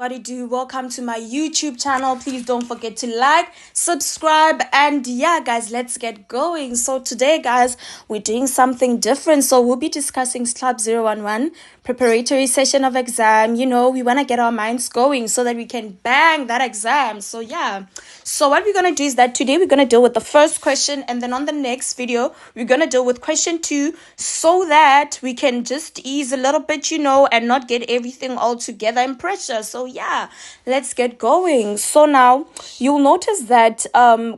What it do? Welcome to my YouTube channel. Please don't forget to like, subscribe, and yeah, guys, let's get going. So today, guys, we're doing something different. So we'll be discussing CLAP011 preparatory session of exam. We want to get our minds going so that we can bang that exam. So yeah. So what we're gonna do is that today we're gonna deal with the first question, and then on the next video we're gonna deal with question 2, so that we can just ease a little bit, and not get everything all together in pressure. So yeah, let's get going. So now you'll notice that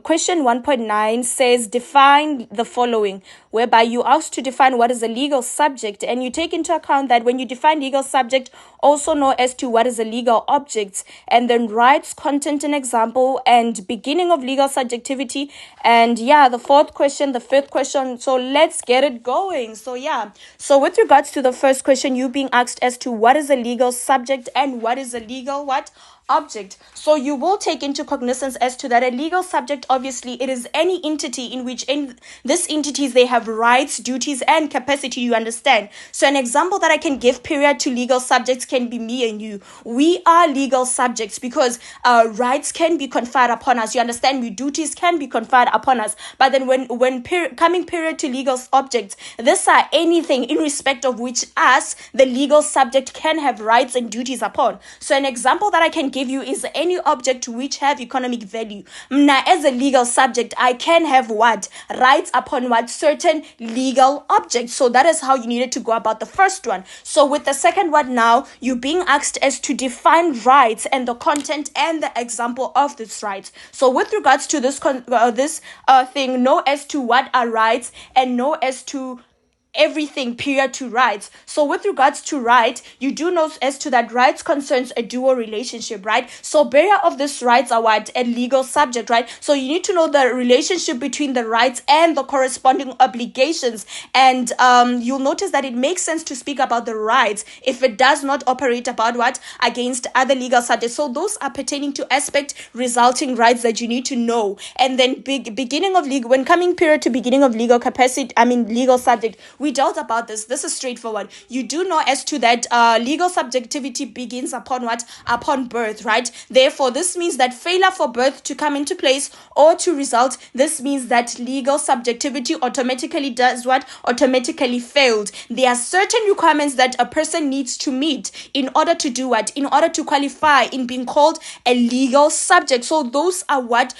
question 1.9 says define the following, whereby you asked to define what is a legal subject, and you take into account that when you define legal subject, also know as to what is a legal object, and then rights, content, and example, and beginning of legal subjectivity, and yeah, the fourth question, the fifth question. So let's get it going. So yeah, so with regards to the first question, you being asked as to what is a legal subject and what is a legal object. So you will take into cognizance as to that a legal subject, obviously it is any entity in which in this entities they have rights, duties, and capacity, you understand. So an example that I can give period to legal subjects can be me and you. We are legal subjects because rights can be conferred upon us, you understand me, duties can be conferred upon us. But then when coming period to legal objects, these are anything in respect of which us, the legal subject, can have rights and duties upon. So an example that I can give you is any object which have economic value. Now, as a legal subject, I can have what? Rights upon what? Certain legal objects. So that is how you needed to go about the first one. So with the second one now, you're being asked as to define rights and the content and the example of this rights. So with regards to this thing, know as to what are rights and know as to everything period to rights. So with regards to right, you do know as to that rights concerns a dual relationship, right? So bearer of this rights are what? A legal subject, right? So you need to know the relationship between the rights and the corresponding obligations, and you'll notice that it makes sense to speak about the rights if it does not operate about what? Against other legal subjects. So those are pertaining to aspect resulting rights that you need to know. And then beginning of legal, when coming period to beginning of legal capacity, legal subject, we dealt about this. This is straightforward. You do know as to that legal subjectivity begins upon what? Upon birth, right? Therefore, this means that failure for birth to come into place or to result, this means that legal subjectivity automatically does what? Automatically failed. There are certain requirements that a person needs to meet in order to do what? In order to qualify in being called a legal subject. So those are what?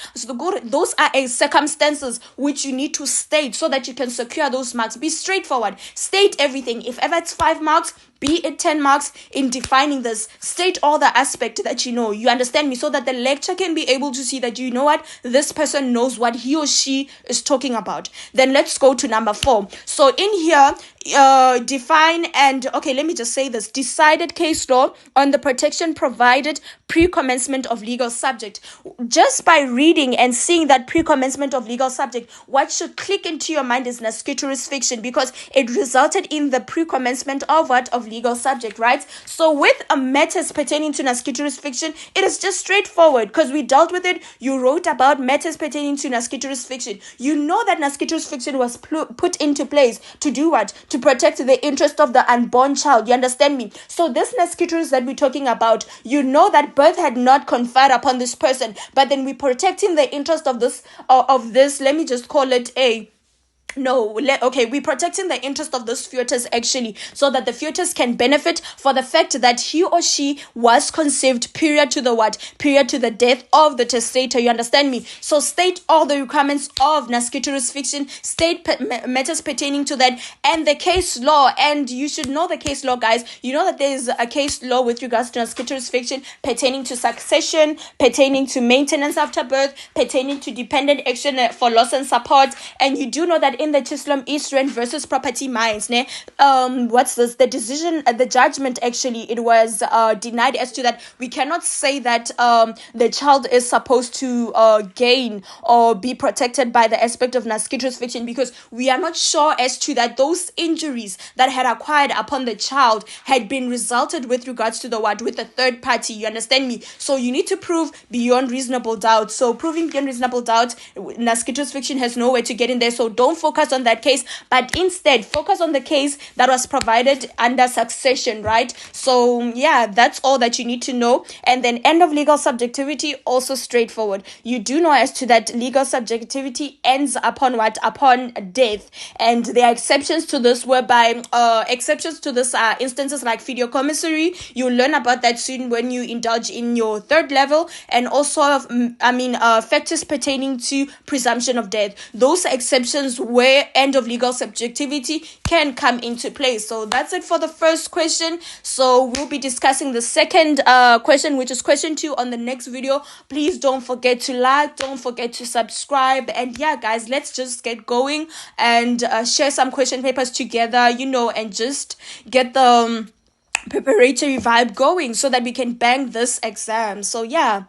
Those are circumstances which you need to state so that you can secure those marks. Be straightforward. State everything. If ever it's 5 marks, be it 10 marks in defining this. State all the aspect that you know. You understand me? So that the lecturer can be able to see that you know what? This person knows what he or she is talking about. Then let's go to number 4. So in here, define and, okay, let me just say this. Decided case law on the protection provided pre-commencement of legal subject. Just by reading and seeing that pre-commencement of legal subject, what should click into your mind is nasciturus fiction, because it resulted in the pre-commencement of what? Of legal subject, right? So with matters pertaining to nasciturus fiction, it is just straightforward because we dealt with it. You wrote about matters pertaining to nasciturus fiction. You know that nasciturus fiction was put into place to do what? To protect the interest of the unborn child. You understand me? So this nasciturus that we're talking about, you know that birth had not conferred upon this person, but then we're protecting the interest of this, let me just call it we're protecting the interest of this fetus actually, so that the fetus can benefit for the fact that he or she was conceived period to the what? Period to the death of the testator. You understand me? So state all the requirements of nasciturus fiction, state matters pertaining to that, and the case law. And you should know the case law, guys. You know that there is a case law with regards to nasciturus fiction pertaining to succession, pertaining to maintenance after birth, pertaining to dependent action for loss and support. And you do know that in the Chisholm East Rand versus Property Mines, what's this? The decision, the judgment actually, it was denied as to that we cannot say that the child is supposed to gain or be protected by the aspect of nasciturus fiction, because we are not sure as to that those injuries that had acquired upon the child had been resulted with regards to the what? With the third party. You understand me? So you need to prove beyond reasonable doubt. So proving beyond reasonable doubt, nasciturus fiction has nowhere to get in there. So don't focus focus on that case, but instead focus on the case that was provided under succession, right? So yeah, that's all that you need to know. And then end of legal subjectivity, also straightforward. You do know as to that legal subjectivity ends upon what? Upon death. And there are exceptions to this, whereby exceptions to this are instances like fideocommissary. You learn about that soon when you indulge in your third level. And also factors pertaining to presumption of death. Those are exceptions where end of legal subjectivity can come into play. So that's it for the first question. So we'll be discussing the second question, which is question 2, on the next video. Please don't forget to like, don't forget to subscribe, and yeah guys, let's just get going and share some question papers together, and just get the preparatory vibe going so that we can bang this exam. So yeah,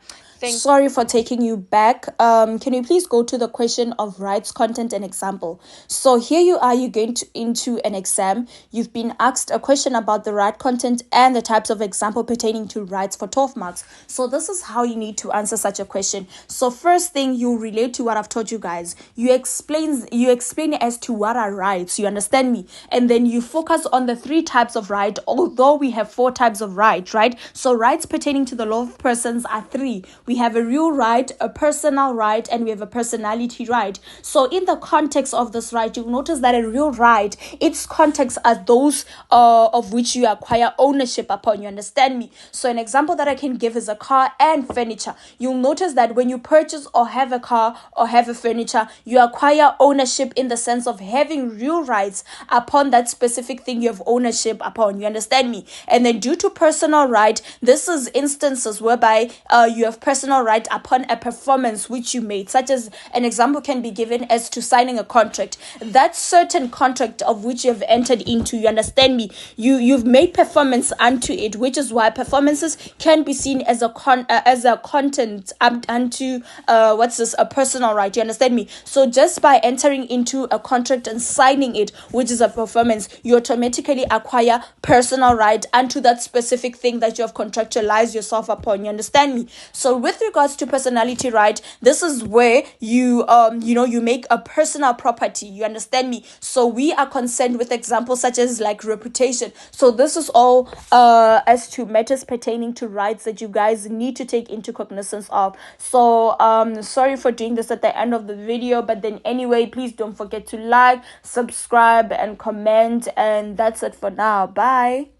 sorry for taking you back. Can you please go to the question of rights, content, and example? So here you are, you're going into an exam. You've been asked a question about the right content and the types of example pertaining to rights for 12 marks. So this is how you need to answer such a question. So first thing, you relate to what I've taught you guys. You explain as to what are rights. You understand me? And then you focus on the 3 types of right, although we have 4 types of right, right? So rights pertaining to the law of persons are 3. We have a real right, a personal right, and we have a personality right. So in the context of this right, you'll notice that a real right, its context are those of which you acquire ownership upon. You understand me? So an example that I can give is a car and furniture. You'll notice that when you purchase or have a car or have a furniture, you acquire ownership in the sense of having real rights upon that specific thing you have ownership upon. You understand me? And then due to personal right, this is instances whereby you have personal right upon a performance which you made, such as an example can be given as to signing a contract. That certain contract of which you have entered into, you understand me, you've made performance unto it, which is why performances can be seen as a content unto a personal right. You understand me? So just by entering into a contract and signing it, which is a performance, you automatically acquire personal right unto that specific thing that you have contractualized yourself upon. You understand me? So with regards to personality right, this is where you make a personal property. You understand me? So we are concerned with examples such as like reputation. So this is all as to matters pertaining to rights that you guys need to take into cognizance of. So sorry for doing this at the end of the video, but then anyway, please don't forget to like, subscribe, and comment, and that's it for now. Bye.